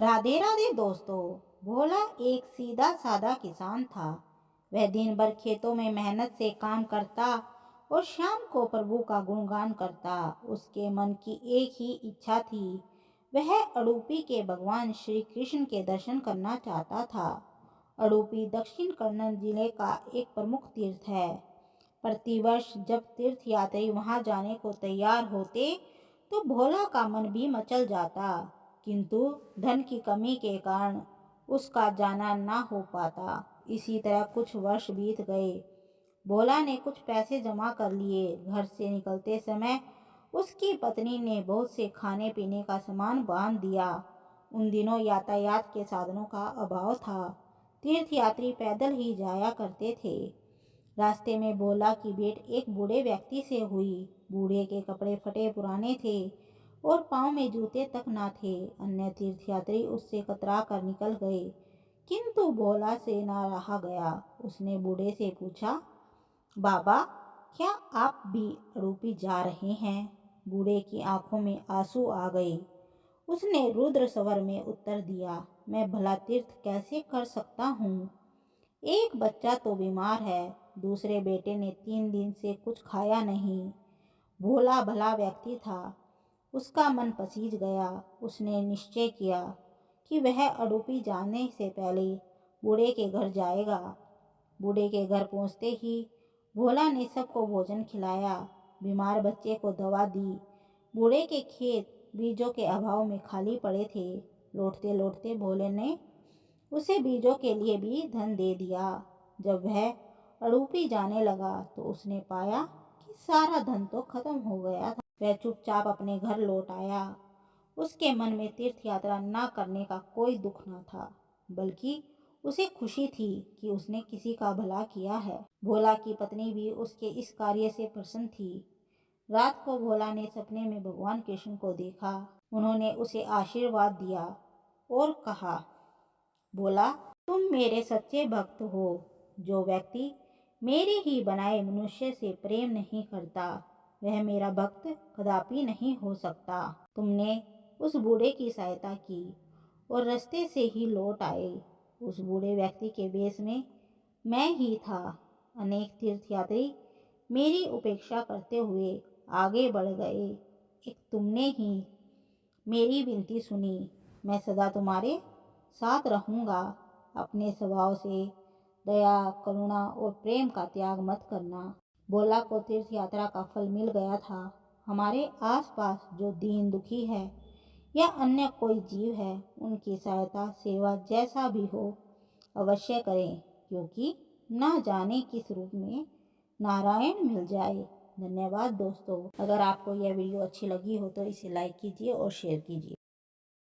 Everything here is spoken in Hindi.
राधे राधे दोस्तों। भोला एक सीधा सादा किसान था। वह दिन भर खेतों में मेहनत से काम करता और शाम को प्रभु का गुणगान करता। उसके मन की एक ही इच्छा थी, वह अड़ूपी के भगवान श्री कृष्ण के दर्शन करना चाहता था। अड़ूपी दक्षिण कन्नड़ जिले का एक प्रमुख तीर्थ है। प्रतिवर्ष जब तीर्थयात्री वहां जाने को तैयार होते तो भोला का मन भी मचल जाता, किंतु धन की कमी के कारण उसका जाना ना हो पाता। इसी तरह कुछ वर्ष बीत गए। भोला ने कुछ पैसे जमा कर लिए। घर से निकलते समय उसकी पत्नी ने बहुत से खाने पीने का सामान बांध दिया। उन दिनों यातायात के साधनों का अभाव था। तीर्थयात्री पैदल ही जाया करते थे। रास्ते में भोला की भेंट एक बूढ़े व्यक्ति से हुई। बूढ़े के कपड़े फटे पुराने थे और पांव में जूते तक ना थे। अन्य तीर्थयात्री उससे कतरा कर निकल गए, किंतु भोला से ना रहा गया। उसने बूढ़े से पूछा, बाबा, क्या आप भी अड़ूपी जा रहे हैं? बूढ़े की आंखों में आंसू आ गए। उसने रुद्र स्वर में उत्तर दिया, मैं भला तीर्थ कैसे कर सकता हूँ? एक बच्चा तो बीमार है, दूसरे बेटे ने 3 दिन से कुछ खाया नहीं। भोला भला व्यक्ति था, उसका मन पसीज गया। उसने निश्चय किया कि वह अड़ूपी जाने से पहले बूढ़े के घर जाएगा। बूढ़े के घर पहुंचते ही भोला ने सबको भोजन खिलाया, बीमार बच्चे को दवा दी। बूढ़े के खेत बीजों के अभाव में खाली पड़े थे। लौटते लौटते भोले ने उसे बीजों के लिए भी धन दे दिया। जब वह अड़ूपी जाने लगा तो उसने पाया कि सारा धन तो खत्म हो गया था। वह चुपचाप अपने घर लौट आया। उसके मन में तीर्थ यात्रा न करने का कोई दुख न था, बल्कि उसे खुशी थी कि उसने किसी का भला किया है। भोला की पत्नी भी उसके इस कार्य से प्रसन्न थी। रात को भोला ने सपने में भगवान कृष्ण को देखा। उन्होंने उसे आशीर्वाद दिया और कहा, बोला, तुम मेरे सच्चे भक्त हो। जो व्यक्ति मेरे ही बनाए मनुष्य से प्रेम नहीं करता, वह मेरा भक्त कदापि नहीं हो सकता। तुमने उस बूढ़े की सहायता की और रास्ते से ही लौट आए। उस बूढ़े व्यक्ति के वेश में मैं ही था। अनेक तीर्थयात्री मेरी उपेक्षा करते हुए आगे बढ़ गए, एक तुमने ही मेरी विनती सुनी। मैं सदा तुम्हारे साथ रहूंगा। अपने स्वभाव से दया, करुणा और प्रेम का त्याग मत करना। भोला को तीर्थ यात्रा का फल मिल गया था। हमारे आसपास जो दीन दुखी है या अन्य कोई जीव है, उनकी सहायता सेवा जैसा भी हो अवश्य करें, क्योंकि ना जाने किस रूप में नारायण मिल जाए। धन्यवाद दोस्तों। अगर आपको यह वीडियो अच्छी लगी हो तो इसे लाइक कीजिए और शेयर कीजिए।